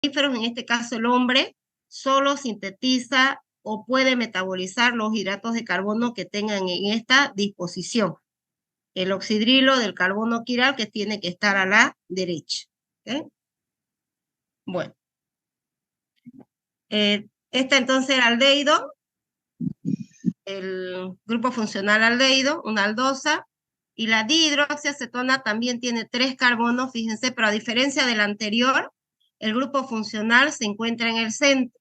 mamíferos, en este caso el hombre, solo sintetiza o puede metabolizar los hidratos de carbono que tengan en esta disposición. El oxidrilo del carbono quiral que tiene que estar a la derecha. ¿Okay? Bueno. Esta entonces el aldehído, el grupo funcional aldehído, una aldosa, y la dihidroxiacetona también tiene 3 carbonos, fíjense, pero a diferencia del anterior, el grupo funcional se encuentra en el centro,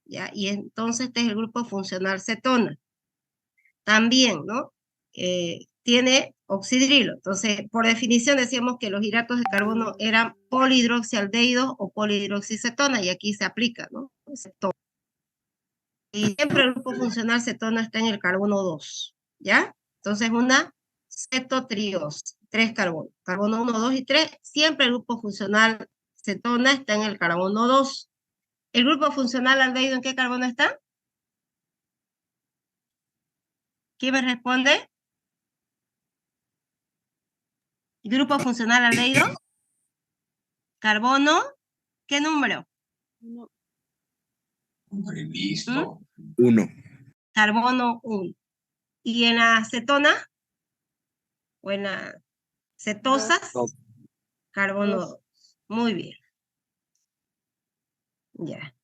¿ya? Y entonces este es el grupo funcional cetona. También, ¿no? Tiene oxidrilo. Entonces, por definición decíamos que los hidratos de carbono eran polihidroxialdehídos o polihidroxicetona, y aquí se aplica, ¿no? Cetona. Y siempre el grupo funcional cetona está en el carbono 2, ¿ya? Entonces, una cetotrios, 3 carbonos. Carbono 1, 2 y 3, siempre el grupo funcional cetona está en el carbono 2. ¿El grupo funcional aldehído en qué carbono está? ¿Quién me responde? Grupo funcional aldehído. Carbono, ¿qué número? Listo. 1. Carbono 1. ¿Y en la cetona? ¿O en las cetosas? 2. Carbono 2. Muy bien. Ya.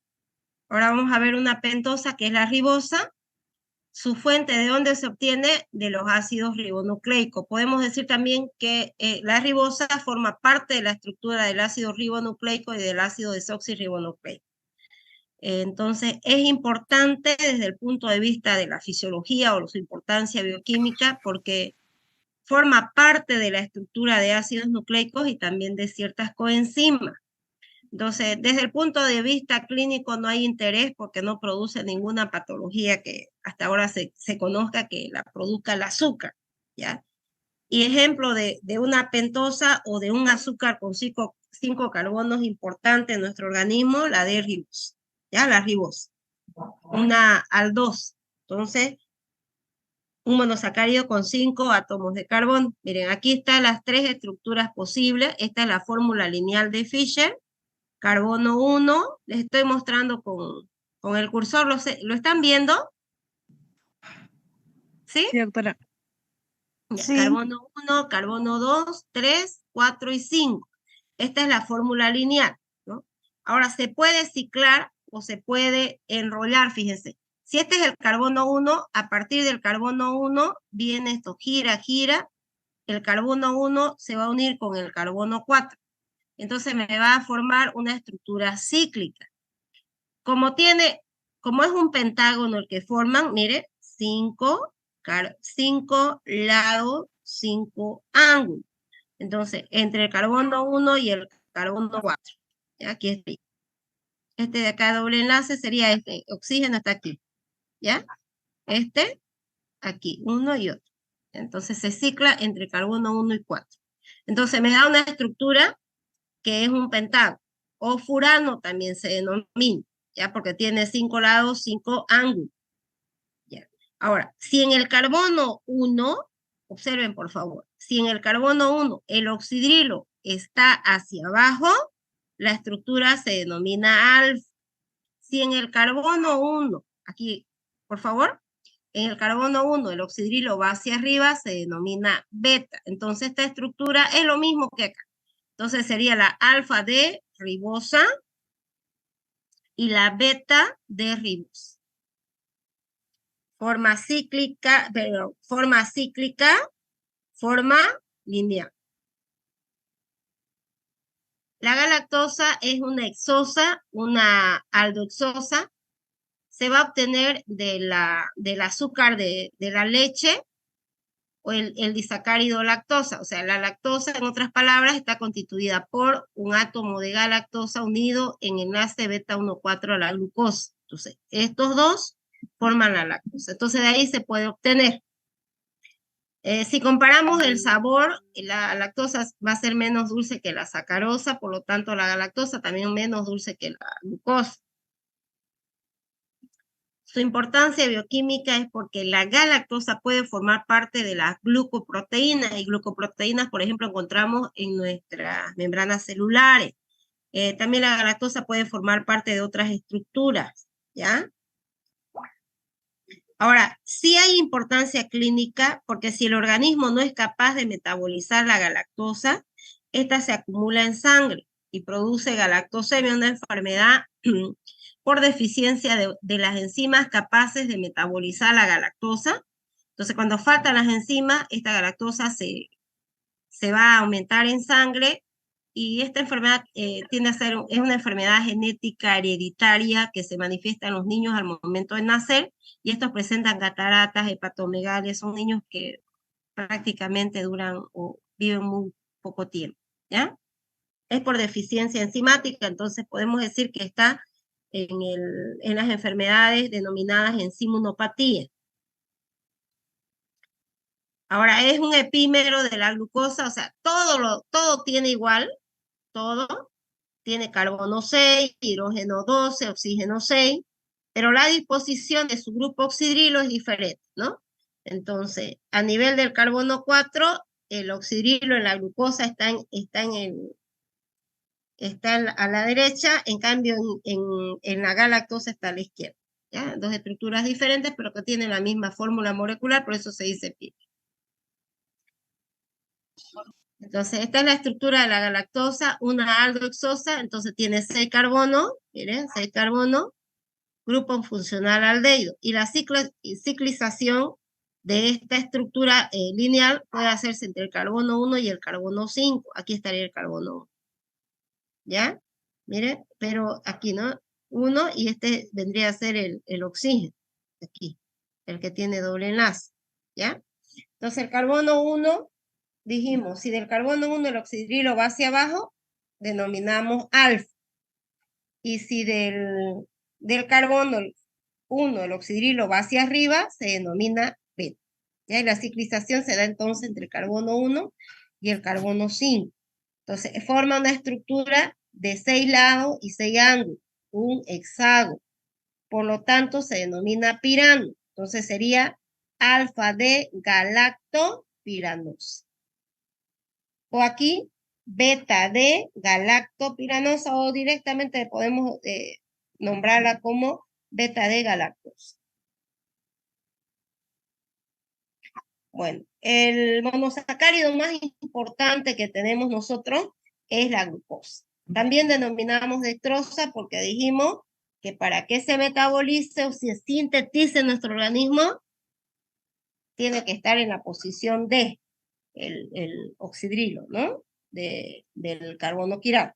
Ahora vamos a ver una pentosa que es la ribosa. Su fuente, ¿de dónde se obtiene? De los ácidos ribonucleicos. Podemos decir también que la ribosa forma parte de la estructura del ácido ribonucleico y del ácido desoxirribonucleico. Entonces, es importante desde el punto de vista de la fisiología o su importancia bioquímica porque forma parte de la estructura de ácidos nucleicos y también de ciertas coenzimas. Entonces, desde el punto de vista clínico no hay interés porque no produce ninguna patología que hasta ahora se conozca que la produzca el azúcar, ¿ya? Y ejemplo de una pentosa o de un azúcar con 5 carbonos importantes en nuestro organismo, la de ribos, ¿ya? La ribosa. Una aldose. Entonces, un monosacárido con 5 átomos de carbono. Miren, aquí están las 3 estructuras posibles. Esta es la fórmula lineal de Fischer. Carbono 1, les estoy mostrando con el cursor, ¿lo están viendo? ¿Sí? Sí, doctora. Ya, Sí. carbono 1, carbono 2, 3, 4 y 5. Esta es la fórmula lineal, ¿no? Ahora, se puede ciclar o se puede enrollar, fíjense. Si este es el carbono 1, a partir del carbono 1 viene esto, gira, gira. El carbono 1 se va a unir con el carbono 4. Entonces me va a formar una estructura cíclica. Como es un pentágono el que forman, mire, 5 lados, 5 ángulos. Entonces, entre el carbono 1 y el carbono 4. Aquí está. Este de acá doble enlace sería este. Oxígeno está aquí. ¿Ya? Este, aquí, 1 y otro. Entonces se cicla entre carbono 1 y 4. Entonces me da una estructura que es un pentágono. O furano también se denomina, ¿ya? Porque tiene 5 lados, 5 ángulos. ¿Ya? Ahora, si en el carbono 1, observen por favor, si en el carbono 1 el oxidrilo está hacia abajo, la estructura se denomina alfa. Si en el carbono 1, aquí, por favor, en el carbono 1 el oxidrilo va hacia arriba, se denomina beta. Entonces esta estructura es lo mismo que acá. Entonces sería la alfa de ribosa y la beta de ribosa. Forma cíclica, forma lineal. La galactosa es una hexosa, una aldohexosa. Se va a obtener del azúcar de la leche o el disacárido lactosa. O sea, la lactosa, en otras palabras, está constituida por un átomo de galactosa unido en enlace beta 1,4 a la glucosa. Entonces, estos dos forman la lactosa. Entonces, de ahí se puede obtener. Si comparamos el sabor, la lactosa va a ser menos dulce que la sacarosa, por lo tanto, la galactosa también menos dulce que la glucosa. Su importancia bioquímica es porque la galactosa puede formar parte de las glucoproteínas, y glucoproteínas, por ejemplo, encontramos en nuestras membranas celulares. También la galactosa puede formar parte de otras estructuras, ¿ya? Ahora, sí hay importancia clínica porque si el organismo no es capaz de metabolizar la galactosa, esta se acumula en sangre y produce galactosemia, una enfermedad por deficiencia de las enzimas capaces de metabolizar la galactosa. Entonces, cuando faltan las enzimas, esta galactosa se va a aumentar en sangre y esta enfermedad tiende a ser, es una enfermedad genética hereditaria que se manifiesta en los niños al momento de nacer y estos presentan cataratas, hepatomegalia, son niños que prácticamente duran o viven muy poco tiempo, ¿ya? Es por deficiencia enzimática, entonces podemos decir que está en las enfermedades denominadas enzimonopatías. Ahora, es un epímero de la glucosa, o sea, todo tiene igual, todo tiene carbono 6, hidrógeno 12, oxígeno 6, pero la disposición de su grupo oxidrilo es diferente, ¿no? Entonces, a nivel del carbono 4, el oxidrilo en la glucosa está a la derecha, en cambio en la galactosa está a la izquierda, ¿ya? Dos estructuras diferentes, pero que tienen la misma fórmula molecular, por eso se dice pi. Entonces, esta es la estructura de la galactosa, una aldehexosa, entonces tiene 6 carbonos, miren, 6 carbonos, grupo funcional aldehído. Y la ciclización de esta estructura lineal puede hacerse entre el carbono 1 y el carbono 5. Aquí estaría el carbono 1. ¿Ya? Miren, pero aquí, ¿no? 1 y este vendría a ser el oxígeno, aquí, el que tiene doble enlace. ¿Ya? Entonces, el carbono 1 dijimos, si del carbono 1 el oxidrilo va hacia abajo, denominamos alfa. Y si del carbono 1 el oxidrilo va hacia arriba, se denomina beta. ¿Ya? Y la ciclización se da entonces entre el carbono 1 y el carbono 5. Entonces, forma una estructura de 6 lados y 6 ángulos, un hexágono. Por lo tanto, se denomina pirano. Entonces, sería alfa de galactopiranosa. O aquí, beta de galactopiranosa, o directamente podemos nombrarla como beta de galactosa. Bueno, el monosacárido más importante que tenemos nosotros es la glucosa. También denominamos dextrosa porque dijimos que para que se metabolice o se sintetice en nuestro organismo, tiene que estar en la posición D, el oxidrilo, ¿no? Del carbono quiral.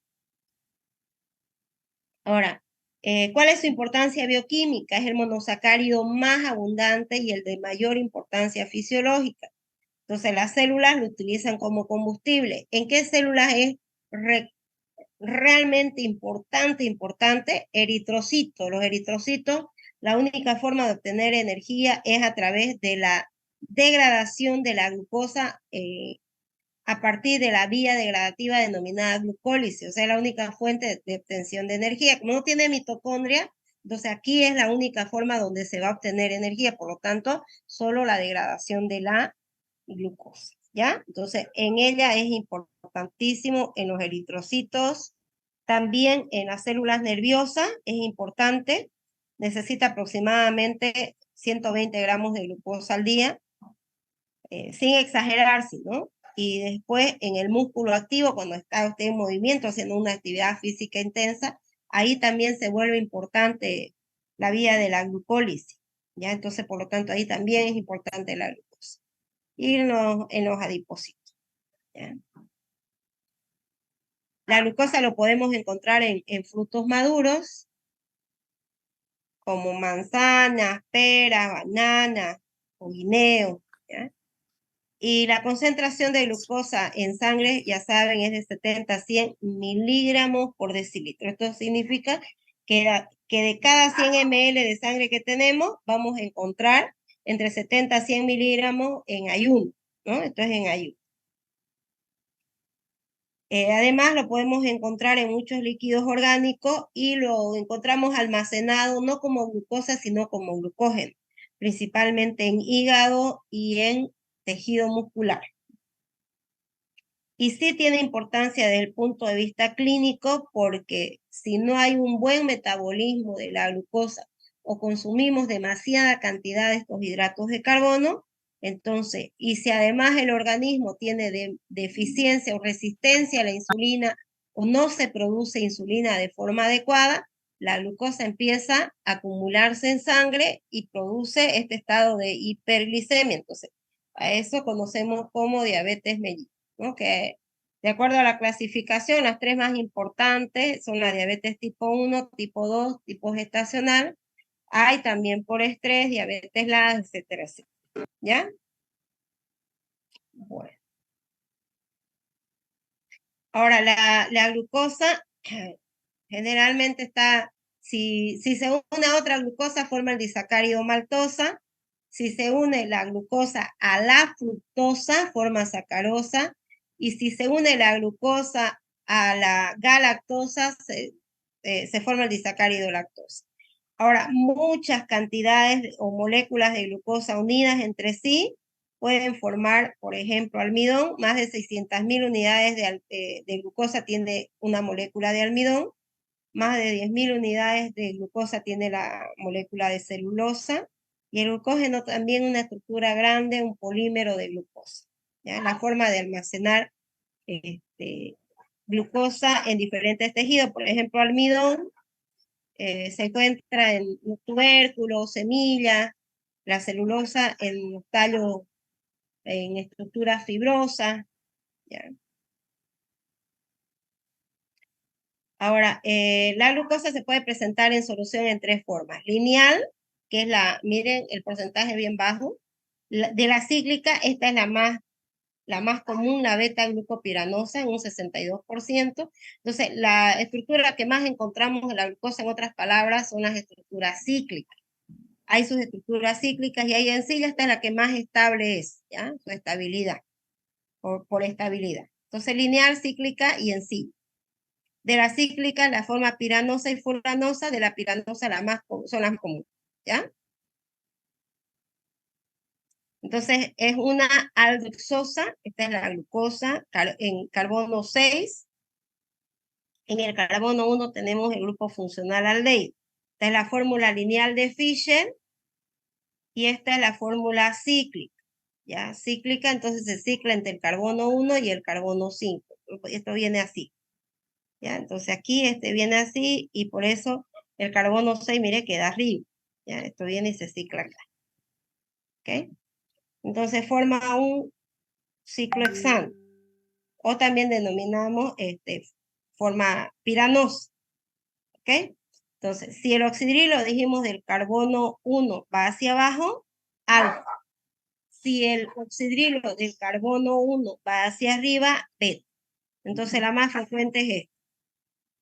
Ahora, ¿cuál es su importancia bioquímica? Es el monosacárido más abundante y el de mayor importancia fisiológica. Entonces, las células lo utilizan como combustible. ¿En qué células es realmente importante? Eritrocitos. Los eritrocitos, la única forma de obtener energía es a través de la degradación de la glucosa a partir de la vía degradativa denominada glucólisis, o sea, la única fuente de obtención de energía. Como no tiene mitocondria, entonces aquí es la única forma donde se va a obtener energía, por lo tanto, solo la degradación de la glucosa, ¿ya? Entonces, en ella es importantísimo en los eritrocitos, también en las células nerviosas es importante, necesita aproximadamente 120 gramos de glucosa al día, sin exagerarse, ¿no? Y después en el músculo activo, cuando está usted en movimiento, haciendo una actividad física intensa, ahí también se vuelve importante la vía de la glucólisis, ¿ya? Entonces, por lo tanto, ahí también es importante la glucosa. Y en los adipocitos, ¿ya? La glucosa lo podemos encontrar en frutos maduros, como manzanas, peras, bananas o guineo, ¿ya? Y la concentración de glucosa en sangre, ya saben, es de 70 a 100 miligramos por decilitro. Esto significa que de cada 100 ml de sangre que tenemos, vamos a encontrar entre 70 a 100 miligramos en ayuno, ¿no? Esto es en ayuno. Además, lo podemos encontrar en muchos líquidos orgánicos y lo encontramos almacenado no como glucosa, sino como glucógeno, principalmente en hígado y en tejido muscular. Y sí tiene importancia desde el punto de vista clínico porque si no hay un buen metabolismo de la glucosa o consumimos demasiada cantidad de estos hidratos de carbono, entonces, y si además el organismo tiene deficiencia o resistencia a la insulina o no se produce insulina de forma adecuada, la glucosa empieza a acumularse en sangre y produce este estado de hiperglicemia. Entonces, a eso conocemos como diabetes mellitus, ¿no? Que de acuerdo a la clasificación, las tres más importantes son la diabetes tipo 1, tipo 2, tipo gestacional. Hay también por estrés, diabetes LAD, etcétera, etcétera. ¿Ya? Bueno. Ahora, la glucosa generalmente está, si se une a otra glucosa, forma el disacárido maltosa. Si se une la glucosa a la fructosa, forma sacarosa. Y si se une la glucosa a la galactosa, se forma el disacárido lactosa. Ahora, muchas cantidades o moléculas de glucosa unidas entre sí pueden formar, por ejemplo, almidón. Más de 600.000 unidades de glucosa tiene una molécula de almidón. Más de 10.000 unidades de glucosa tiene la molécula de celulosa. Y el glucógeno también una estructura grande, un polímero de glucosa. ¿Ya? La forma de almacenar glucosa en diferentes tejidos. Por ejemplo, almidón se encuentra en los tubérculos, semillas, la celulosa en los tallos, en estructuras fibrosas. ¿Ya? Ahora, la glucosa se puede presentar en solución en tres formas. Lineal, que es miren, el porcentaje bien bajo. De la cíclica, esta es la más común, la beta-glucopiranosa, en un 62%. Entonces, la estructura que más encontramos de la glucosa, en otras palabras, son las estructuras cíclicas. Hay sus estructuras cíclicas y ahí en sí esta es la que más estable es, ¿ya? Su estabilidad, por estabilidad. Entonces, lineal, cíclica y en sí. De la cíclica, la forma piranosa y furanosa, de la piranosa son las más comunes, ¿ya? Entonces, es una aldexosa, esta es la glucosa, en carbono 6. En el carbono 1 tenemos el grupo funcional aldehído. Esta es la fórmula lineal de Fischer y esta es la fórmula cíclica. ¿Ya? Cíclica, entonces se cicla entre el carbono 1 y el carbono 5. Esto viene así. ¿Ya? Entonces aquí viene así y por eso el carbono 6, mire, queda arriba. ¿Ya? Esto viene y se cicla acá. ¿Ok? Entonces forma un ciclohexano. O también denominamos forma piranosa. ¿Ok? Entonces, si el oxidrilo dijimos del carbono 1 va hacia abajo, alfa. Si el oxidrilo del carbono 1 va hacia arriba, beta. Entonces la más frecuente es esta.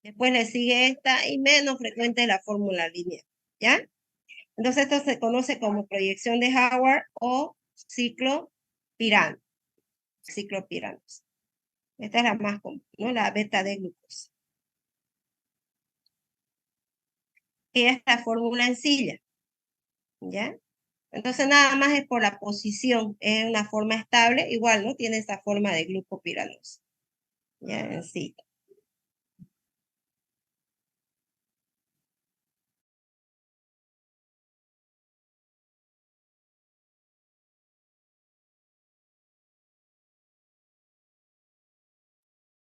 Después le sigue esta y menos frecuente es la fórmula lineal. ¿Ya? Entonces esto se conoce como proyección de Howard o ciclo pirano. Ciclo piranos. Esta es la más común, ¿no? La beta de glucosa. Y es la fórmula en silla. ¿Ya? Entonces nada más es por la posición, es una forma estable, igual, ¿no? Tiene esa forma de glucopiranosa. Ya en sí.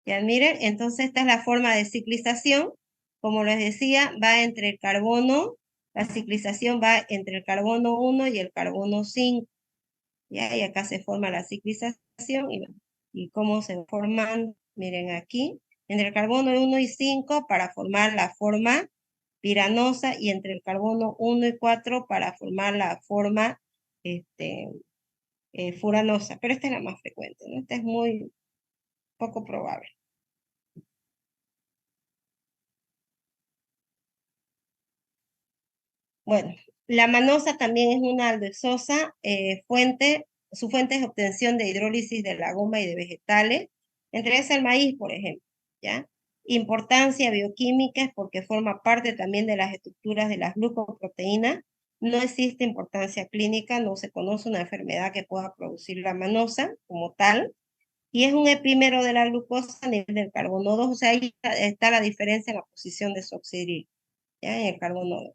Ya miren, entonces esta es la forma de ciclización. Como les decía, va entre el carbono, la ciclización va entre el carbono 1 y el carbono 5. Ya, y acá se forma la ciclización y cómo se forman, miren aquí, entre el carbono 1 y 5 para formar la forma piranosa y entre el carbono 1 y 4 para formar la forma furanosa. Pero esta es la más frecuente, ¿no? Esta es muy poco probable. Bueno, la manosa también es una aldexosa su fuente es obtención de hidrólisis de la goma y de vegetales, entre ellas el maíz, por ejemplo, ¿ya? Importancia bioquímica es porque forma parte también de las estructuras de las glucoproteínas. No existe importancia clínica, no se conoce una enfermedad que pueda producir la manosa como tal. y es un epímero de la glucosa a nivel del carbono 2, o sea, ahí está la diferencia en la posición de su oxidrilo, ¿ya? En el carbono 2.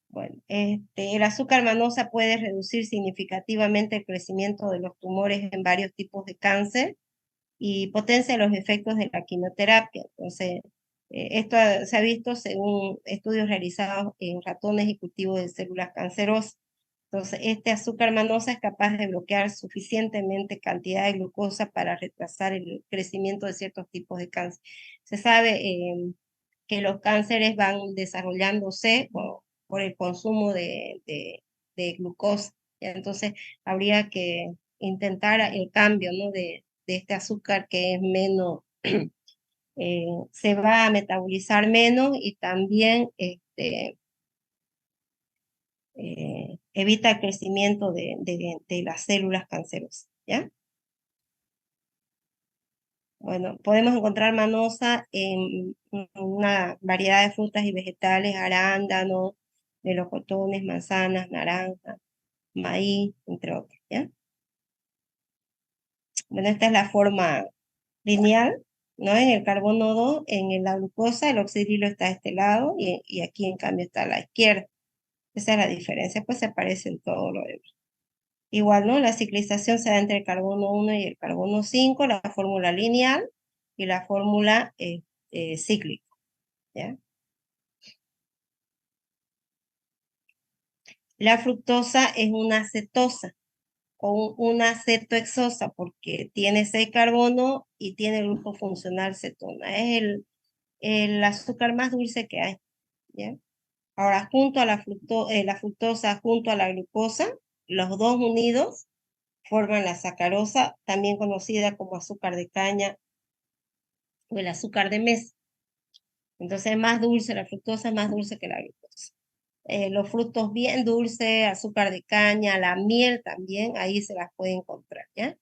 Bueno, el azúcar manosa puede reducir significativamente el crecimiento de los tumores en varios tipos de cáncer y potencia los efectos de la quimioterapia. Entonces, esto se ha visto según estudios realizados en ratones y cultivos de células cancerosas. Entonces, este azúcar manosa es capaz de bloquear suficientemente cantidad de glucosa para retrasar el crecimiento de ciertos tipos de cáncer. Se sabe que los cánceres van desarrollándose por el consumo de glucosa, ¿ya? Entonces, habría que intentar el cambio, ¿no? de este azúcar que es menos, se va a metabolizar menos y también evita el crecimiento de las células cancerosas, ¿ya? Bueno, podemos encontrar manosa en una variedad de frutas y vegetales, arándanos, melocotones, manzanas, naranjas, maíz, entre otros, ¿ya? Bueno, esta es la forma lineal, ¿no? En el carbono 2, en la glucosa, el oxidrilo está a este lado y aquí en cambio está a la izquierda. Esa es la diferencia, pues se parecen todo lo demás. Igual, ¿no? La ciclización se da entre el carbono 1 y el carbono 5, la fórmula lineal y la fórmula cíclica, ¿ya? La fructosa es una cetosa o una cetohexosa porque tiene 6 carbonos y tiene el grupo funcional cetona. Es el azúcar más dulce que hay, ¿ya? Ahora, junto a la fructosa junto a la glucosa, los dos unidos forman la sacarosa, también conocida como azúcar de caña o el azúcar de mesa. Entonces es más dulce, la fructosa es más dulce que la glucosa. Los frutos bien dulces, azúcar de caña, la miel también, ahí se las puede encontrar, ¿ya?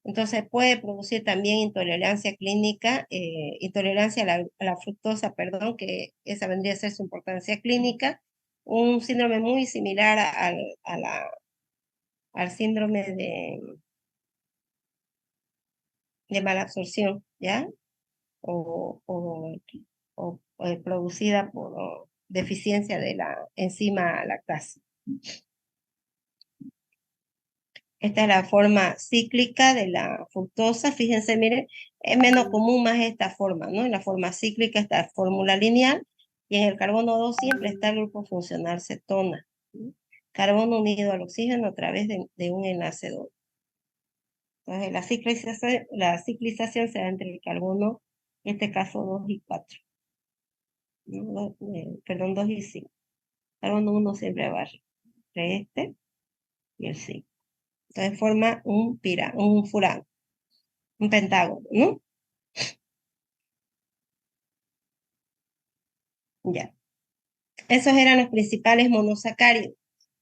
Entonces puede producir también intolerancia clínica, intolerancia a la fructosa, perdón, que esa vendría a ser su importancia clínica, un síndrome muy similar al síndrome de malabsorción, ¿ya? O producida por deficiencia de la enzima lactasa. Esta es la forma cíclica de la fructosa. Fíjense, miren, es menos común más esta forma, ¿no? En la forma cíclica está la fórmula lineal y en el carbono 2 siempre está el grupo funcional cetona, ¿sí? Carbono unido al oxígeno a través de un enlace doble. Entonces, la ciclización se da entre el carbono, en este caso 2 y 4, ¿no? Perdón, 2 y 5. Carbono 1 siempre va entre este y el 5. Entonces forma un furano, un pentágono, ¿no? Ya. Esos eran los principales monosacáridos.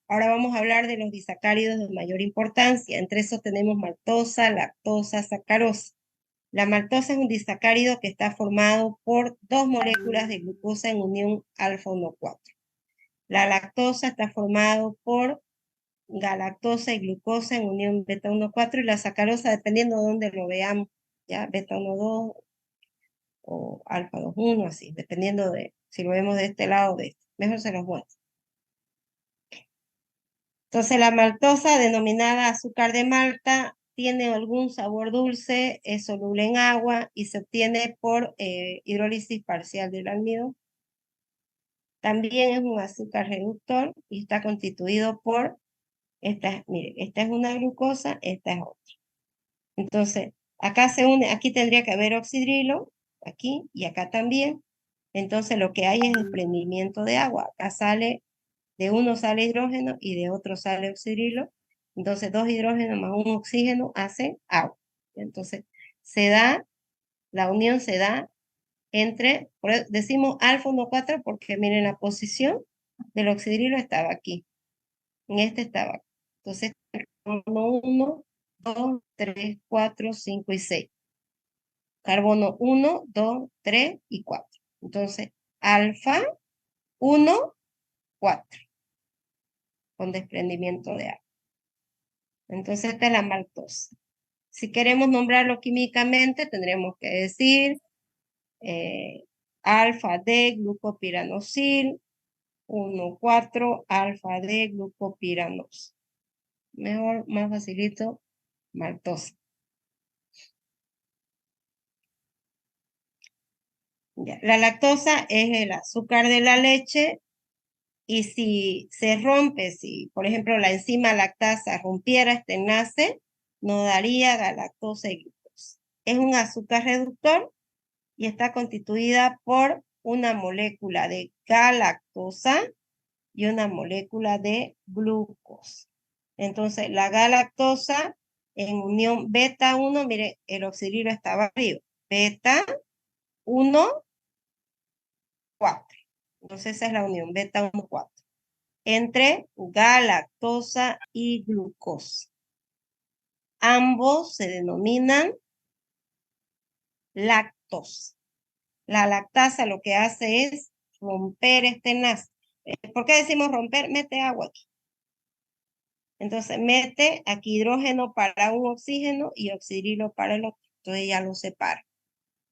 Ahora vamos a hablar de los disacáridos de mayor importancia. Entre esos tenemos maltosa, lactosa, sacarosa. La maltosa es un disacárido que está formado por dos moléculas de glucosa en unión alfa 1,4. La lactosa está formado por galactosa y glucosa en unión beta 1,4 y la sacarosa, dependiendo de dónde lo veamos, ya beta 1,2 o alfa 2,1, así, dependiendo de si lo vemos de este lado o de este. Mejor se los muestro. Entonces, la maltosa, denominada azúcar de Malta, tiene algún sabor dulce, es soluble en agua y se obtiene por hidrólisis parcial del almidón. También es un azúcar reductor y está constituido por, mire, esta es una glucosa, esta es otra. Entonces, acá se une, aquí tendría que haber oxidrilo, aquí y acá también. Entonces, lo que hay es desprendimiento de agua. Acá de uno sale hidrógeno y de otro sale oxidrilo. Entonces, dos hidrógenos más un oxígeno hacen agua. Entonces, la unión se da entre, decimos alfa 1,4 porque miren la posición del oxidrilo estaba aquí. En este estaba aquí. Entonces, 1, 2, 3, 4, 5 y 6. Carbono 1, 2, 3 y 4. Entonces, alfa 1, 4, con desprendimiento de agua. Entonces, esta es la maltosa. Si queremos nombrarlo químicamente, tendremos que decir alfa-D-glucopiranosil, 1,4-alfa-D-glucopiranosil. Mejor, más facilito, maltosa. Ya. La lactosa es el azúcar de la leche y si se rompe, si por ejemplo la enzima lactasa rompiera este enlace, nos daría galactosa y glucosa. Es un azúcar reductor y está constituida por una molécula de galactosa y una molécula de glucosa. Entonces, la galactosa en unión beta 1, mire, el oxidrilo estaba arriba, beta 1, 4. Entonces, esa es la unión beta 1, 4 entre galactosa y glucosa. Ambos se denominan lactosa. La lactasa lo que hace es romper este enlace. ¿Por qué decimos romper? Mete agua aquí. Entonces mete aquí hidrógeno para un oxígeno y oxidrilo para el otro. Entonces ya lo separa.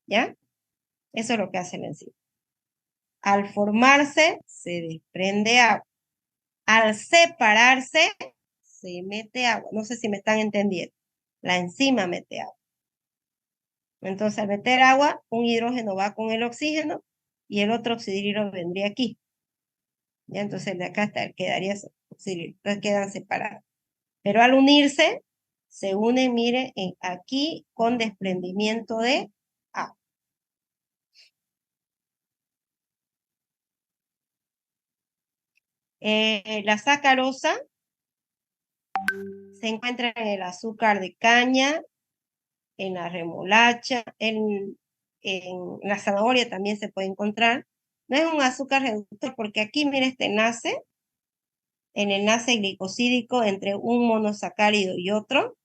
¿Ya? Eso es lo que hace la enzima. Al formarse, se desprende agua. Al separarse, se mete agua. No sé si me están entendiendo. La enzima mete agua. Entonces, al meter agua, un hidrógeno va con el oxígeno y el otro oxidrilo vendría aquí. ¿Ya? Entonces, de acá quedaría oxidrilo. Entonces, quedan separados. Pero al unirse, se unen, mire, aquí con desprendimiento de agua. La sacarosa se encuentra en el azúcar de caña, en la remolacha, en la zanahoria también se puede encontrar. No es un azúcar reductor porque aquí, mire, este enlace, el enlace glicosídico entre un monosacárido y otro,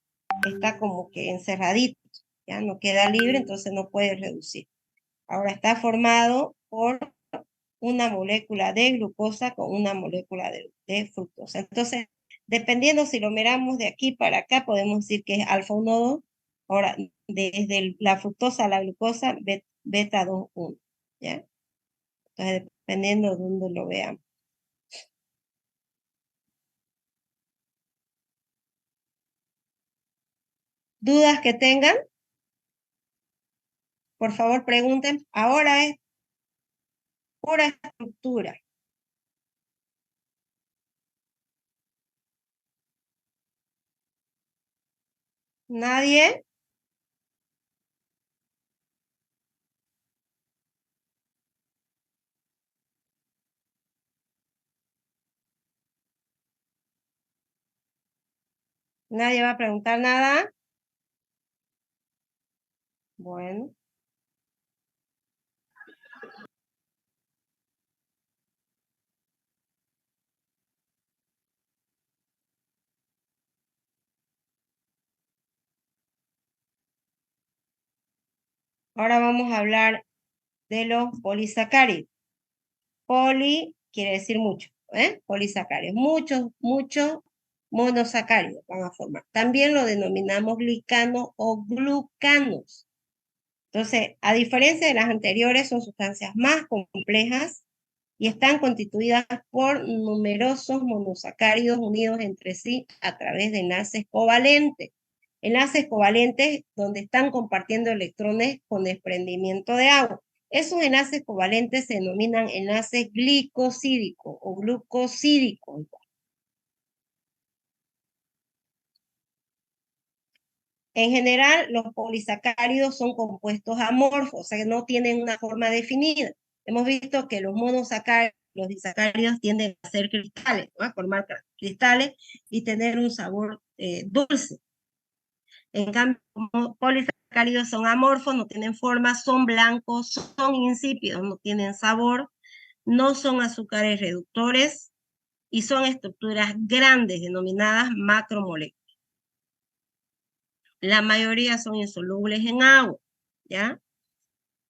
está como que encerradito, ya no queda libre, entonces no puede reducir. Ahora está formado por una molécula de glucosa con una molécula de fructosa. Entonces, dependiendo si lo miramos de aquí para acá, podemos decir que es alfa 1, 2. Ahora, desde la fructosa a la glucosa, beta 2, 1. ¿Ya? Entonces, dependiendo de dónde lo veamos. ¿Dudas que tengan? Por favor, pregunten. Ahora es pura estructura. ¿Nadie? ¿Nadie va a preguntar nada? Bueno. Ahora vamos a hablar de los polisacáridos. Poli quiere decir mucho, Polisacáridos. Muchos monosacáridos van a formar. También lo denominamos glicanos o glucanos. Entonces, a diferencia de las anteriores, son sustancias más complejas y están constituidas por numerosos monosacáridos unidos entre sí a través de enlaces covalentes. Enlaces covalentes donde están compartiendo electrones con desprendimiento de agua. Esos enlaces covalentes se denominan enlaces glicosídicos o glucosídicos. En general, los polisacáridos son compuestos amorfos, o sea que no tienen una forma definida. Hemos visto que los monosacáridos, los disacáridos tienden a ser cristales, ¿no? A formar cristales y tener un sabor dulce. En cambio, como polisacáridos son amorfos, no tienen forma, son blancos, son insípidos, no tienen sabor, no son azúcares reductores y son estructuras grandes denominadas macromoléculas. La mayoría son insolubles en agua, ¿ya?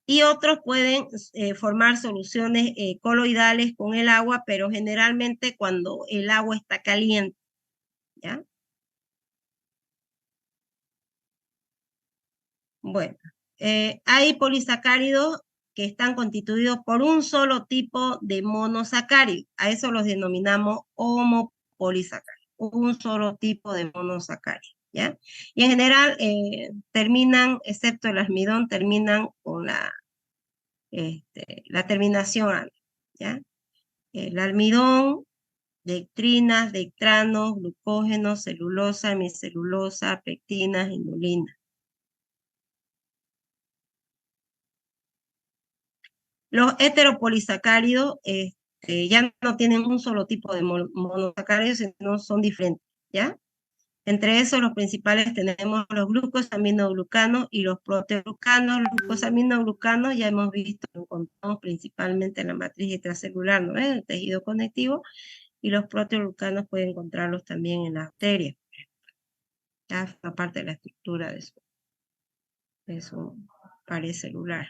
Y otros pueden formar soluciones coloidales con el agua, pero generalmente cuando el agua está caliente, ¿ya? Bueno, hay polisacáridos que están constituidos por un solo tipo de monosacárido. A eso los denominamos homopolisacáridos, un solo tipo de monosacárido, ¿ya? Y en general terminan, excepto el almidón, terminan con la terminación -ane, ¿ya? El almidón, dextrinas, dextranos, glucógenos, celulosa, hemicelulosa, pectinas, inulina. Los heteropolisacáridos ya no tienen un solo tipo de monosacáridos, sino son diferentes, ¿ya? Entre esos, los principales tenemos los glucosaminoglucanos y los proteoglucanos. Los glucosaminoglucanos ya hemos visto, lo encontramos principalmente en la matriz extracelular, ¿no? En el tejido conectivo, y los proteoglucanos pueden encontrarlos también en las arterias, ya forma parte de la estructura de su pared celular.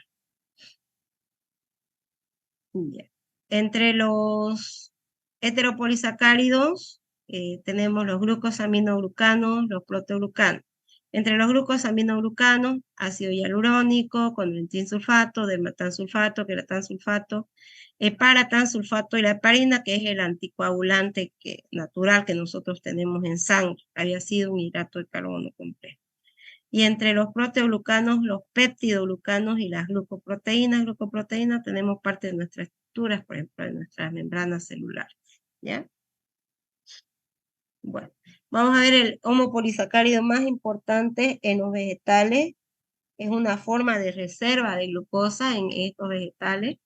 Ya. Entre los heteropolisacáridos tenemos los glucosaminoglucanos, los proteoglucanos. Entre los glucosaminoglucanos, ácido hialurónico, condroitinsulfato, dermatansulfato, queratansulfato, paratansulfato y la heparina, que es el anticoagulante natural que nosotros tenemos en sangre. Había sido un hidrato de carbono complejo. Y entre los proteoglucanos, los peptidoglucanos y las glucoproteínas. Glucoproteínas tenemos parte de nuestras estructuras, por ejemplo, de nuestras membranas celulares, ¿ya? Bueno, vamos a ver el homopolisacárido más importante en los vegetales. Es una forma de reserva de glucosa en estos vegetales.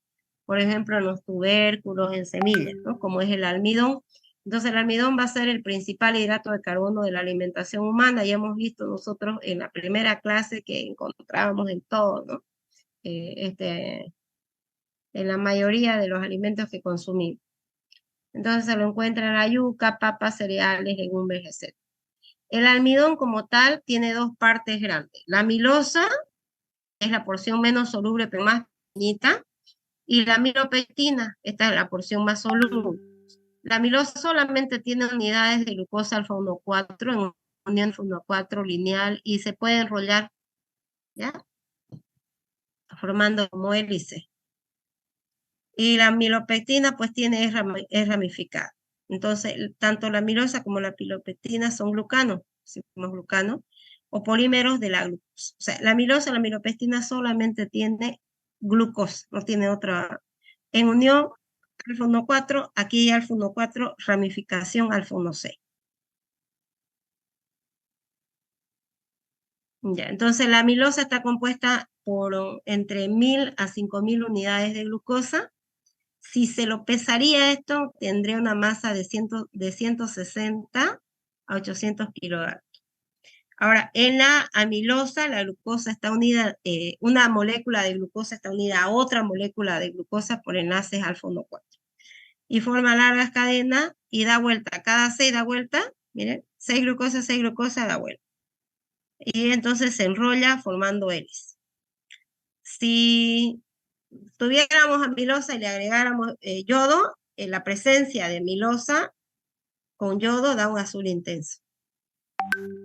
Por ejemplo, en los tubérculos, en semillas, ¿no? Como es el almidón. Entonces, el almidón va a ser el principal hidrato de carbono de la alimentación humana. Ya hemos visto nosotros en la primera clase que encontrábamos en todo, ¿no? En la mayoría de los alimentos que consumimos. Entonces, se lo encuentra en la yuca, papas, cereales, legumbres, etc. El almidón como tal tiene dos partes grandes. La amilosa es la porción menos soluble pero más pequeñita, y la amilopectina, esta es la porción más soluble. La amilosa solamente tiene unidades de glucosa alfa 1,4 en unión alfa 1,4 lineal y se puede enrollar, ¿ya? Formando como hélice. Y la amilopectina pues es ramificada. Entonces, tanto la amilosa como la amilopectina son glucanos, decimos glucanos, o polímeros de la glucosa. O sea, la amilosa, la amilopectina solamente tiene glucosa, no tiene otra. En unión, alfa 1,4, aquí hay alfa 1,4, ramificación alfa 1,6. Ya, entonces la amilosa está compuesta por entre 1000 a 5000 unidades de glucosa. Si se lo pesaría esto, tendría una masa de 160 a 800 kilogramos. Ahora, en la amilosa, la glucosa está unida, una molécula de glucosa está unida a otra molécula de glucosa por enlaces alfa 1,4. Y forma largas cadenas y da vuelta. Cada 6 da vuelta, miren, 6 glucosa, da vuelta. Y entonces se enrolla formando hélice. Si tuviéramos amilosa y le agregáramos yodo, la presencia de amilosa con yodo da un azul intenso.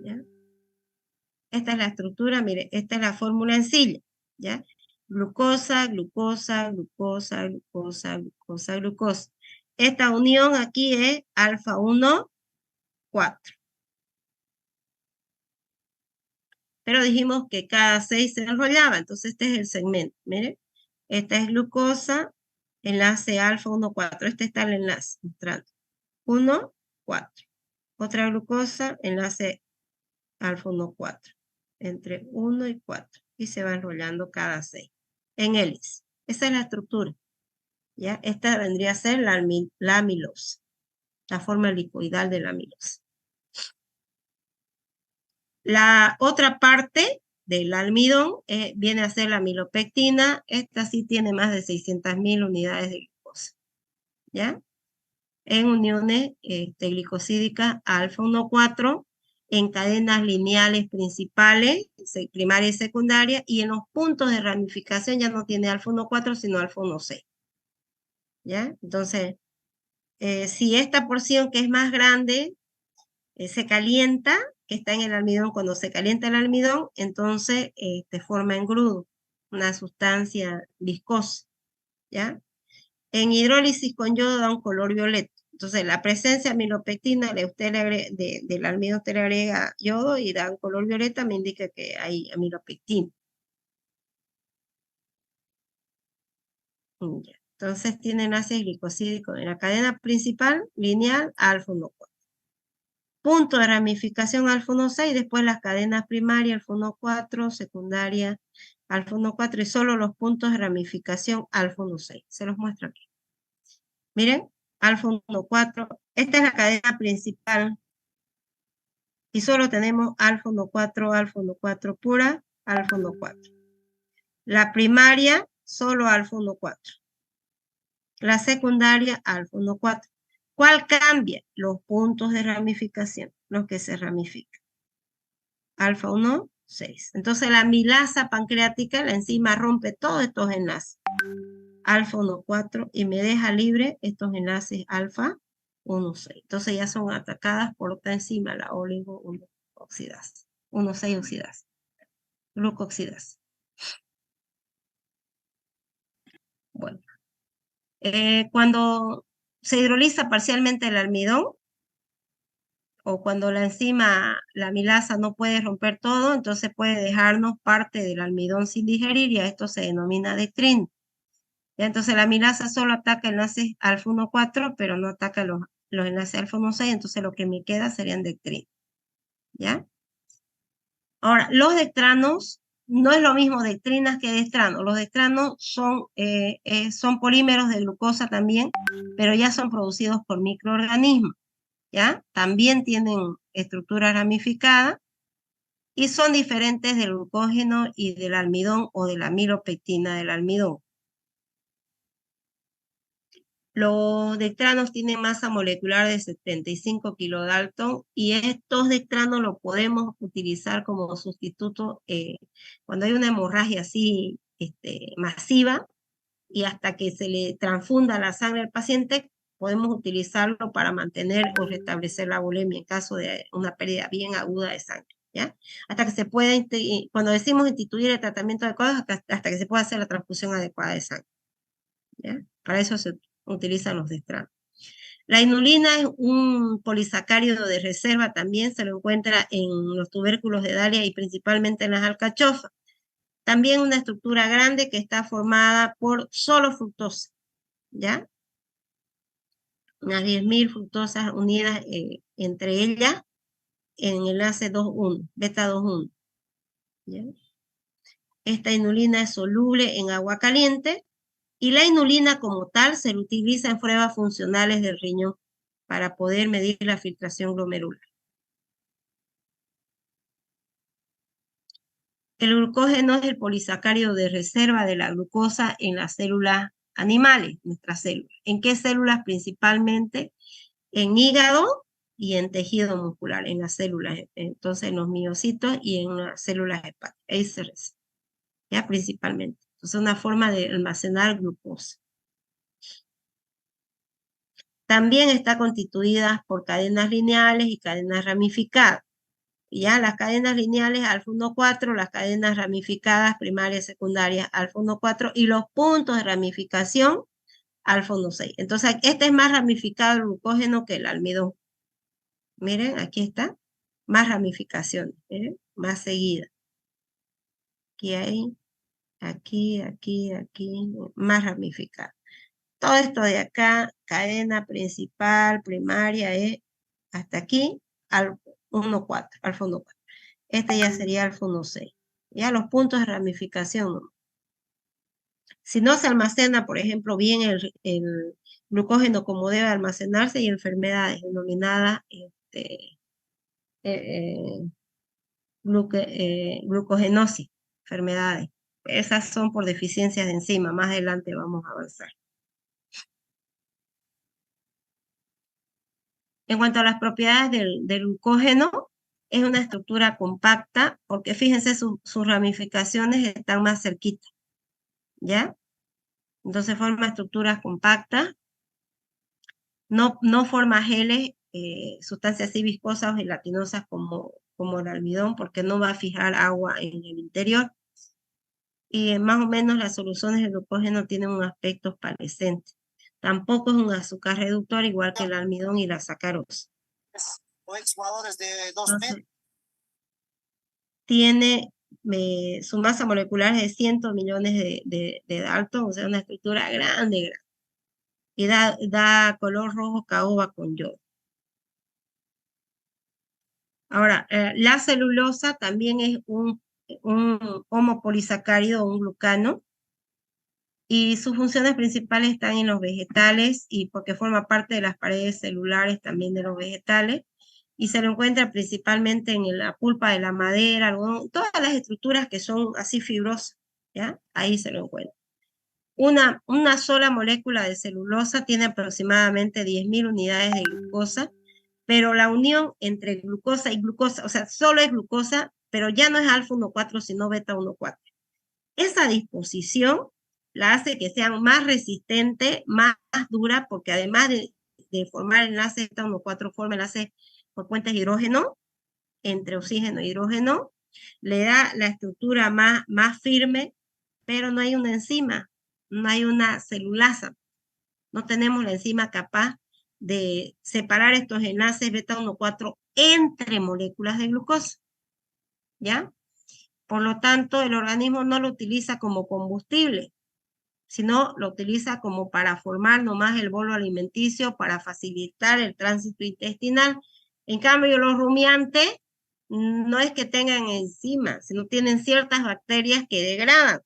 ¿Ya? Esta es la estructura, mire, esta es la fórmula en silla, ¿ya? Glucosa, glucosa, glucosa, glucosa, glucosa, glucosa. Esta unión aquí es alfa 1,4. Pero dijimos que cada 6 se enrollaba, entonces este es el segmento, mire. Esta es glucosa, enlace alfa 1,4. Este está el enlace, mostrando. 1, 4. Otra glucosa, enlace alfa 1,4. Entre 1 y 4. Y se va enrollando cada 6. En hélice. Esa es la estructura. ¿Ya? Esta vendría a ser la amilosa. La forma helicoidal de la amilosa. La otra parte del almidón viene a ser la amilopectina. Esta sí tiene más de 600.000 unidades de glucosa. ¿Ya? En uniones glicosídicas alfa 1,4, en cadenas lineales principales, primaria y secundaria, y en los puntos de ramificación ya no tiene alfa 1,4, sino alfa 1,6. ¿Ya? Entonces, si esta porción que es más grande se calienta, que está en el almidón, cuando se calienta el almidón, entonces forma engrudo, una sustancia viscosa, ¿ya? En hidrólisis con yodo da un color violeta. Entonces, la presencia de amilopectina, del almidón usted le agrega yodo y da un color violeta, me indica que hay amilopectina. Ya. Entonces, tiene enlaces glicosídicos en la cadena principal, lineal, alfa-1,4. Punto de ramificación alfa-1,6, después las cadenas primarias, alfa-1,4, secundaria, alfa-1,4, y solo los puntos de ramificación alfa-1,6. Se los muestro aquí. Miren, alfa-1,4. Esta es la cadena principal. Y solo tenemos alfa-1,4 pura, alfa-1,4. La primaria, solo alfa-1,4. La secundaria, alfa-1,4. ¿Cuál cambia? Los puntos de ramificación, los que se ramifican. Alfa-1,6. Entonces la amilasa pancreática, la enzima rompe todos estos enlaces. Alfa-1,4 y me deja libre estos enlaces alfa-1,6. Entonces ya son atacadas por otra enzima, la oligo-oxidasa. 1,6 oxidasa. Glucoxidasa. Bueno, cuando se hidroliza parcialmente el almidón, o cuando la enzima, la amilasa, no puede romper todo, entonces puede dejarnos parte del almidón sin digerir y a esto se denomina dectrina. Ya, entonces la amilasa solo ataca enlaces alfa-1,4, pero no ataca los enlaces alfa-1,6, entonces lo que me queda serían dectrinas. ¿Ya? Ahora, los dextranos, no es lo mismo dextrinas que dextranos. Los dextranos son polímeros de glucosa también, pero ya son producidos por microorganismos. ¿Ya? También tienen estructura ramificada y son diferentes del glucógeno y del almidón o de la amilopectina del almidón. Los dextranos tienen masa molecular de 75 kilodalton y estos dextranos los podemos utilizar como sustituto cuando hay una hemorragia así masiva y hasta que se le transfunda la sangre al paciente, podemos utilizarlo para mantener o restablecer la bulimia en caso de una pérdida bien aguda de sangre. ¿Ya? Hasta que se pueda, cuando decimos instituir el tratamiento adecuado, hasta que se pueda hacer la transfusión adecuada de sangre. ¿Ya? Para eso se utilizan los dextranos. La inulina es un polisacárido de reserva, también se lo encuentra en los tubérculos de Dalia y principalmente en las alcachofas. También una estructura grande que está formada por solo fructosa, ¿ya? Unas 10.000 fructosas unidas entre ellas en enlace 2,1, beta 2,1. ¿Ya? Esta inulina es soluble en agua caliente y la inulina como tal se utiliza en pruebas funcionales del riñón para poder medir la filtración glomerular. El glucógeno es el polisacárido de reserva de la glucosa en las células animales, nuestras células. ¿En qué células? Principalmente en hígado y en tejido muscular, en las células, entonces en los miocitos y en las células hepáticas. Ahí se reserva, ya principalmente. Entonces, una forma de almacenar glucosa. También está constituida por cadenas lineales y cadenas ramificadas. Ya las cadenas lineales alfa-1,4, las cadenas ramificadas primarias, secundarias alfa-1,4 y los puntos de ramificación alfa-1,6. Entonces, este es más ramificado el glucógeno que el almidón. Miren, aquí está, más ramificación, miren, más seguida. Aquí hay, aquí, más ramificado. Todo esto de acá, cadena principal, primaria, hasta aquí, al 1,4, alfa 1,4. Este ya sería alfa 1,6. Ya los puntos de ramificación. ¿No? Si no se almacena, por ejemplo, bien el glucógeno como debe almacenarse, hay enfermedades denominadas glucogenosis, enfermedades. Esas son por deficiencias de enzima. Más adelante vamos a avanzar. En cuanto a las propiedades del glucógeno, es una estructura compacta porque fíjense sus ramificaciones están más cerquitas, ¿ya? Entonces forma estructuras compactas, no forma geles, sustancias así viscosas o gelatinosas como como el almidón, porque no va a fijar agua en el interior. Y más o menos las soluciones de glucógeno tienen un aspecto opalescente. Tampoco es un azúcar reductor, igual que el almidón y la sacarosa. Entonces, tiene su masa molecular es de 100 millones de Dalton, o sea, una estructura grande, grande. Y da color rojo caoba con yodo. Ahora, la celulosa también es un homopolisacárido, un glucano, y sus funciones principales están en los vegetales y porque forma parte de las paredes celulares también de los vegetales, y se lo encuentra principalmente en la pulpa de la madera, algodón, todas las estructuras que son así fibrosas, ¿ya? Ahí se lo encuentra. Una sola molécula de celulosa tiene aproximadamente 10.000 unidades de glucosa, pero la unión entre glucosa y glucosa, o sea, solo es glucosa, pero ya no es alfa 1,4, sino beta 1,4. Esa disposición la hace que sean más resistentes, más dura, porque además de formar enlace beta 1,4, forma enlace por puentes de hidrógeno, entre oxígeno e hidrógeno, le da la estructura más firme, pero no hay una enzima, no hay una celulasa, no tenemos la enzima capaz de separar estos enlaces beta 1,4 entre moléculas de glucosa, ¿ya? Por lo tanto, el organismo no lo utiliza como combustible, sino lo utiliza como para formar nomás el bolo alimenticio, para facilitar el tránsito intestinal. En cambio, los rumiantes no es que tengan enzimas, sino tienen ciertas bacterias que degradan.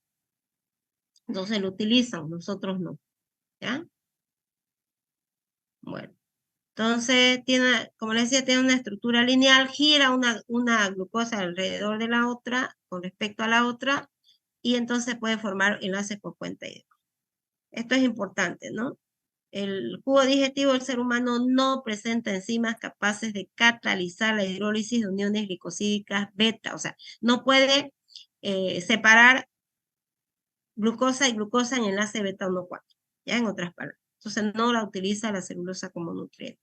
Entonces lo utilizan, nosotros no, ¿ya? Bueno. Entonces, tiene, como les decía, tiene una estructura lineal, gira una glucosa alrededor de la otra, con respecto a la otra, y entonces puede formar enlaces por puente hídrico. Esto es importante, ¿no? El jugo digestivo del ser humano no presenta enzimas capaces de catalizar la hidrólisis de uniones glicosídicas beta, o sea, no puede separar glucosa y glucosa en enlace beta 1,4, ya en otras palabras. Entonces no la utiliza la celulosa como nutriente.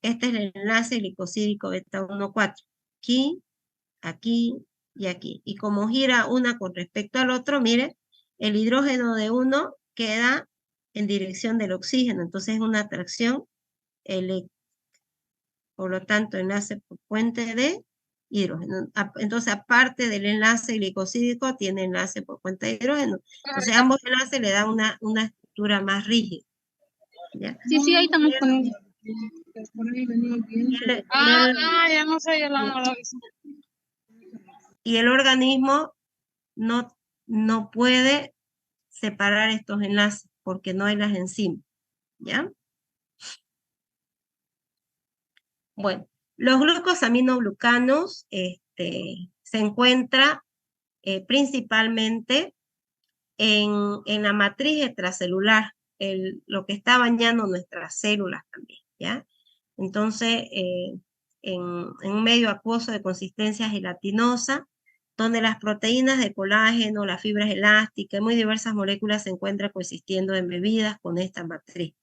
Este es el enlace glicosídico beta 1,4. Aquí, aquí y aquí. Y como gira una con respecto al otro, mire, el hidrógeno de uno queda en dirección del oxígeno. Entonces es una atracción eléctrica. Por lo tanto, enlace por puente de hidrógeno. Entonces, aparte del enlace glicosídico, tiene enlace por puente de hidrógeno. Entonces, ambos enlaces le dan una estructura más rígida. ¿Ya? Sí, ahí estamos poniendo. Ya no sé, yo la aviso. Y el organismo no puede separar estos enlaces porque no hay las enzimas, ¿ya? Bueno, los glucosaminoglucanos se encuentran principalmente en la matriz extracelular, lo que está bañando nuestras células también, ¿ya? Entonces, en un medio acuoso de consistencia gelatinosa, donde las proteínas de colágeno, las fibras elásticas y muy diversas moléculas se encuentran coexistiendo embebidas con esta matriz.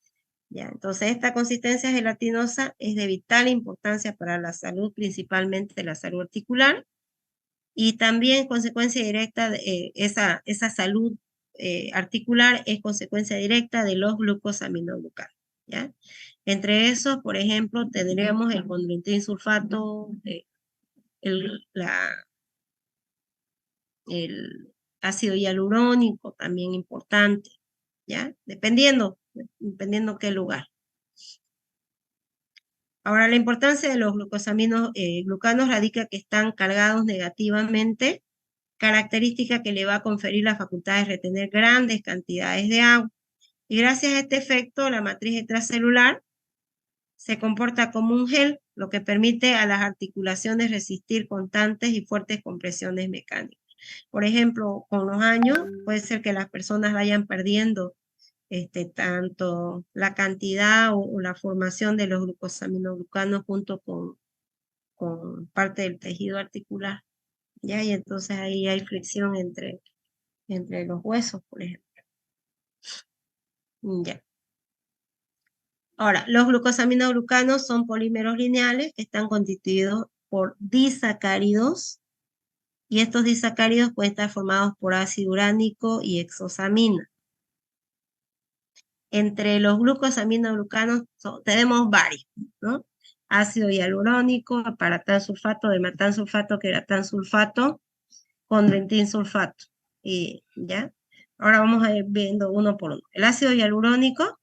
¿Ya? Entonces, esta consistencia gelatinosa es de vital importancia para la salud, principalmente la salud articular, y también consecuencia directa de esa salud articular es consecuencia directa de los glucosaminoglucanos, ¿ya? Entre esos, por ejemplo, tendríamos el condroitin sulfato, el ácido hialurónico, también importante, ¿ya? Dependiendo qué lugar. Ahora, la importancia de los glucosaminoglucanos radica que están cargados negativamente, característica que le va a conferir la facultad de retener grandes cantidades de agua. Y gracias a este efecto, la matriz extracelular se comporta como un gel, lo que permite a las articulaciones resistir constantes y fuertes compresiones mecánicas. Por ejemplo, con los años puede ser que las personas vayan perdiendo tanto la cantidad o la formación de los glucosaminoglucanos junto con parte del tejido articular, ¿ya? Y entonces ahí hay fricción entre los huesos, por ejemplo. Ya. Ahora, los glucosaminoglucanos son polímeros lineales que están constituidos por disacáridos, y estos disacáridos pueden estar formados por ácido uránico y hexosamina. Entre los glucosaminoglucanos tenemos varios, ¿no? Ácido hialurónico, paratansulfato, dermatansulfato, queratansulfato, condroitinsulfato. ¿Ya? Ahora vamos a ir viendo uno por uno. El ácido hialurónico,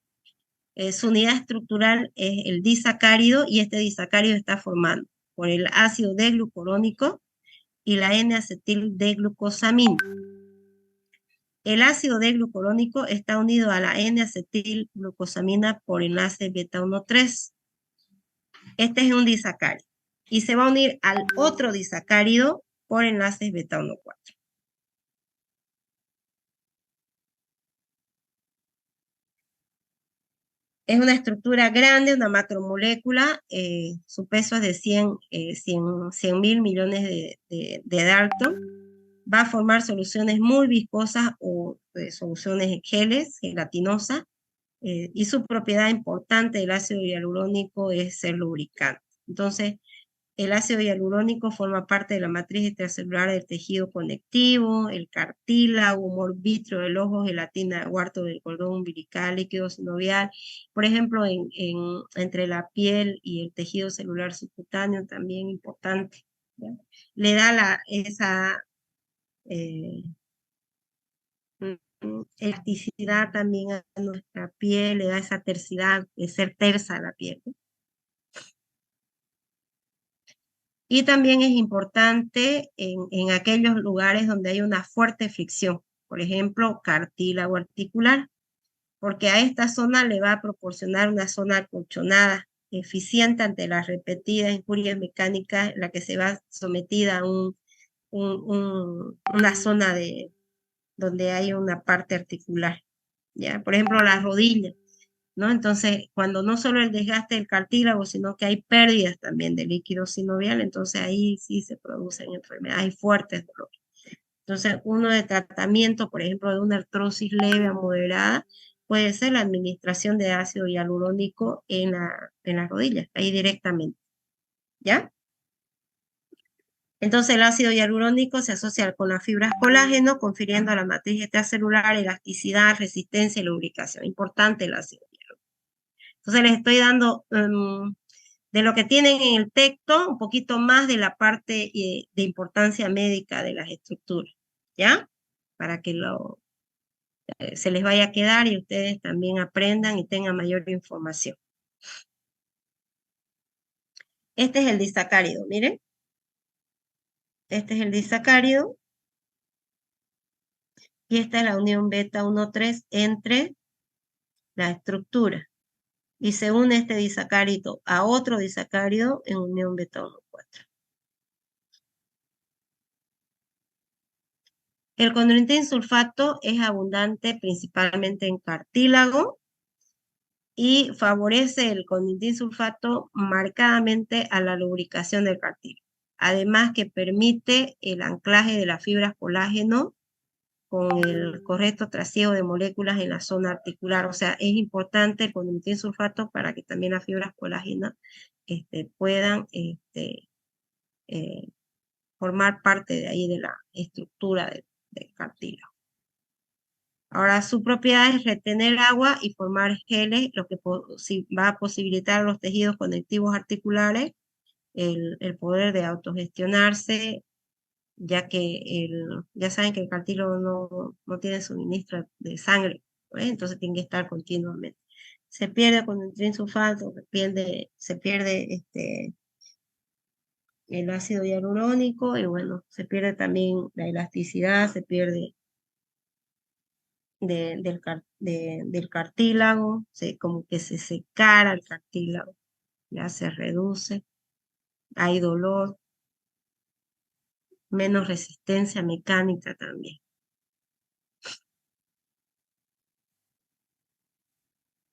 su unidad estructural es el disacárido, y este disacárido está formado por el ácido D-glucurónico y la N-acetil-D-glucosamina. El ácido D-glucurónico está unido a la N-acetil-glucosamina por enlace beta 1,3. Este es un disacárido y se va a unir al otro disacárido por enlaces beta 1,4. Es una estructura grande, una macromolécula, su peso es de 100.000 millones de Dalton. Va a formar soluciones muy viscosas o soluciones en geles, gelatinosas, y su propiedad importante del ácido hialurónico es ser lubricante. Entonces, el ácido hialurónico forma parte de la matriz extracelular del tejido conectivo, el cartílago, humor vítreo del ojo, gelatina de Wharton del cordón umbilical, líquido sinovial. Por ejemplo, entre la piel y el tejido celular subcutáneo también importante, ¿ya? Le da esa elasticidad también a nuestra piel, le da esa tersidad de ser tersa la piel, ¿no? Y también es importante en aquellos lugares donde hay una fuerte fricción, por ejemplo, cartílago articular, porque a esta zona le va a proporcionar una zona acolchonada, eficiente ante las repetidas injurias mecánicas, en la que se va sometida a una zona donde hay una parte articular, ¿ya? Por ejemplo, las rodillas, ¿no? Entonces, cuando no solo el desgaste del cartílago, sino que hay pérdidas también de líquido sinovial, entonces ahí sí se producen enfermedades fuertes dolores. Entonces, uno de tratamiento, por ejemplo, de una artrosis leve a moderada, puede ser la administración de ácido hialurónico en las rodillas, ahí directamente, ¿ya? Entonces, el ácido hialurónico se asocia con las fibras colágeno, confiriendo a la matriz extracelular elasticidad, resistencia y lubricación. Importante el ácido hialurónico. Entonces, les estoy dando de lo que tienen en el texto un poquito más de la parte de importancia médica de las estructuras, ¿ya? Para que se les vaya a quedar y ustedes también aprendan y tengan mayor información. Este es el disacárido, miren. Este es el disacárido. Y esta es la unión beta 1,3 entre la estructura. Y se une este disacárido a otro disacárido en unión beta 1,4. El condroitin sulfato es abundante principalmente en cartílago y favorece el condroitin sulfato marcadamente a la lubricación del cartílago. Además que permite el anclaje de las fibras colágeno con el correcto trasiego de moléculas en la zona articular. O sea, es importante el condroitin sulfato para que también las fibras colágenas puedan formar parte de ahí de la estructura del cartílago. Ahora, su propiedad es retener agua y formar geles, lo que va a posibilitar a los tejidos conectivos articulares el poder de autogestionarse, ya que ya saben que el cartílago no tiene suministro de sangre, ¿no? Entonces tiene que estar continuamente. Se pierde con el trinsulfato, se pierde el ácido hialurónico y bueno, se pierde también la elasticidad, se pierde del cartílago, como que se secara el cartílago, ya se reduce, hay dolor, menos resistencia mecánica también.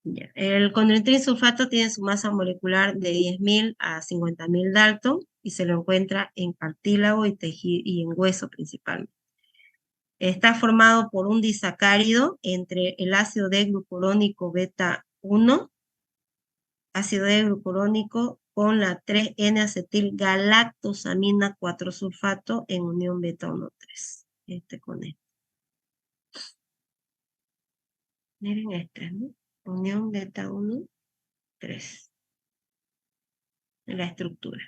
Ya. El condroitin sulfato tiene su masa molecular de 10.000 a 50.000 Dalton y se lo encuentra en cartílago y en hueso principalmente. Está formado por un disacárido entre el ácido D-glucurónico beta 1, ácido D-glucurónico con la 3N-acetilgalactosamina 4-sulfato en unión beta 1,3. Este con este. Miren este, ¿no? Unión beta 1,3. La estructura.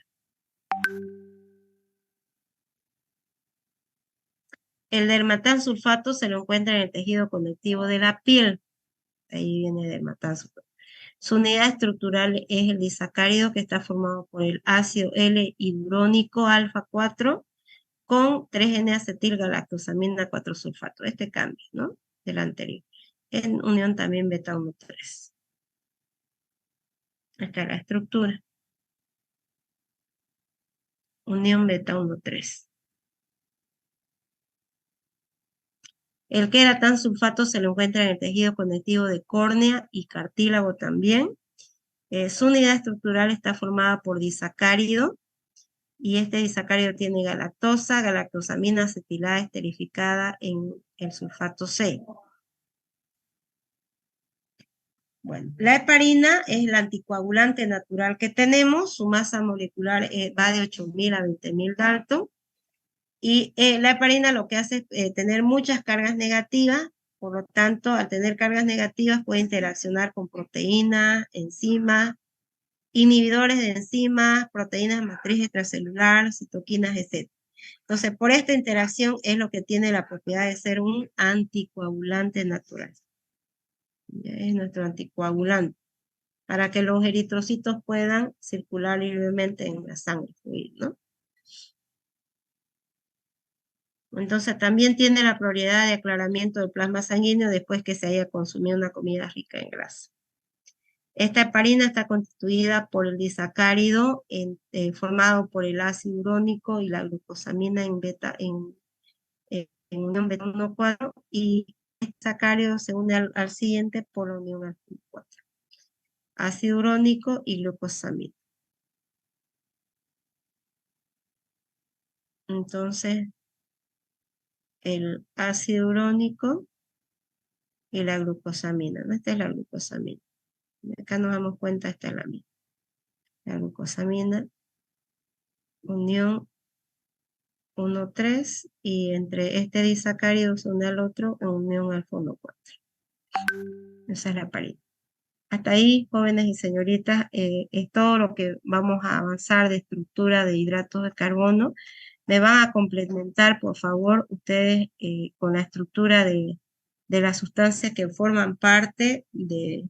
El dermatansulfato se lo encuentra en el tejido conectivo de la piel. Ahí viene dermatansulfato. Su unidad estructural es el disacárido que está formado por el ácido L-hidurónico alfa 4 con 3N-acetilgalactosamina 4-sulfato. Este cambio, ¿no? Del anterior. En unión también beta 1,3. Acá la estructura. Unión beta 1,3. El queratansulfato se lo encuentra en el tejido conectivo de córnea y cartílago también. Su unidad estructural está formada por disacárido y este disacárido tiene galactosa, galactosamina acetilada esterificada en el sulfato C. Bueno, la heparina es el anticoagulante natural que tenemos. Su masa molecular va de 8.000 a 20.000 Dalton. Y la heparina lo que hace es tener muchas cargas negativas. Por lo tanto, al tener cargas negativas puede interaccionar con proteínas, enzimas, inhibidores de enzimas, proteínas matriz extracelular, citoquinas, etc. Entonces, por esta interacción es lo que tiene la propiedad de ser un anticoagulante natural. Es nuestro anticoagulante, para que los eritrocitos puedan circular libremente en la sangre, ¿no? Entonces, también tiene la propiedad de aclaramiento del plasma sanguíneo después que se haya consumido una comida rica en grasa. Esta heparina está constituida por el disacárido formado por el ácido urónico y la glucosamina en unión beta 1,4 y este disacárido se une al siguiente por la unión alfa 4. Ácido urónico y glucosamina. Entonces, el ácido urónico y la glucosamina. ¿No? Esta es la glucosamina. Acá nos damos cuenta, esta es la misma. La glucosamina, unión 1,3 y entre este disacárido se une al otro en unión alfa 1,4. Esa es la heparina. Hasta ahí, jóvenes y señoritas, es todo lo que vamos a avanzar de estructura de hidratos de carbono. Me van a complementar, por favor, ustedes con la estructura de las sustancias que forman parte de...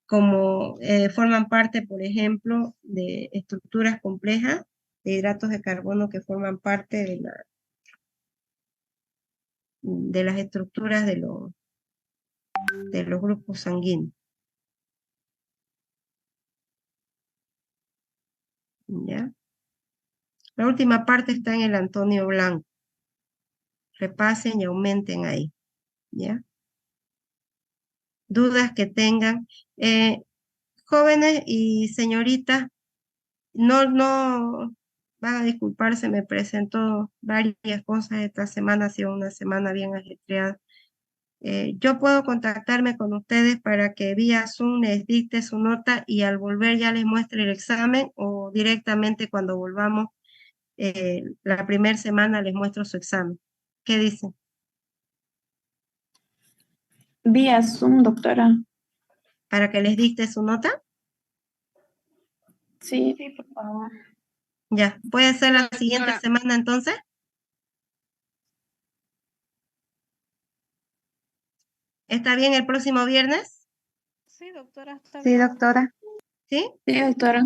como forman parte, por ejemplo, de estructuras complejas de hidratos de carbono que forman parte de las estructuras de los grupos sanguíneos. ¿Ya? La última parte está en el Antonio Blanco. Repasen y aumenten ahí. ¿Ya? Dudas que tengan. Jóvenes y señoritas, no van a disculparse, me presentó varias cosas esta semana, ha sido una semana bien ajetreada. Yo puedo contactarme con ustedes para que vía Zoom les dicte su nota y al volver ya les muestre el examen o directamente cuando volvamos la primera semana les muestro su examen. ¿Qué dicen? Vía Zoom, doctora. ¿Para que les dicte su nota? Sí, por favor. Ya, ¿puede ser la siguiente Doctora. semana entonces? ¿Está bien el próximo viernes? Sí, doctora, está Sí, bien. doctora. ¿Sí? Sí, doctora.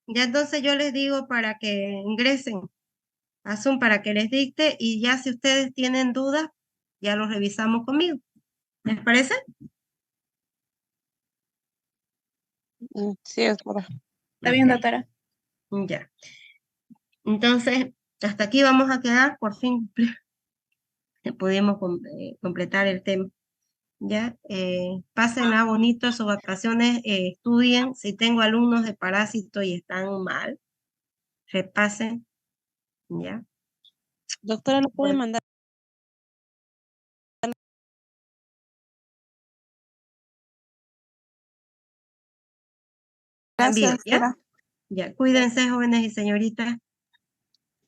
Ya entonces yo les digo para que ingresen a Zoom para que les dicte y ya si ustedes tienen dudas, ya los revisamos conmigo. ¿Les parece? Sí, doctora. Está bien, Ok, doctora. ya. Entonces, hasta aquí vamos a quedar, por fin pudimos completar el tema. Ya, pásenla bonito sus vacaciones, estudien. Si tengo alumnos de parásito y están mal, repasen, ya. Doctora, ¿no puede Bueno, mandar También, Gracias, ¿ya? doctora. Ya, cuídense, jóvenes y señoritas.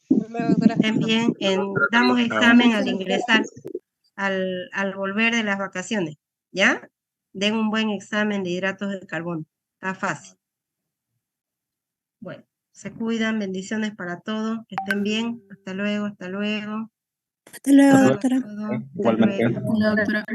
Luego, doctora. Estén bien. Damos examen al ingresar, al volver de las vacaciones, ¿ya? Den un buen examen de hidratos de carbono. Está fácil. Bueno, se cuidan. Bendiciones para todos. Que estén bien. Hasta luego, hasta luego. Hasta luego, Hasta doctora. luego, hasta Igualmente. luego. Doctora.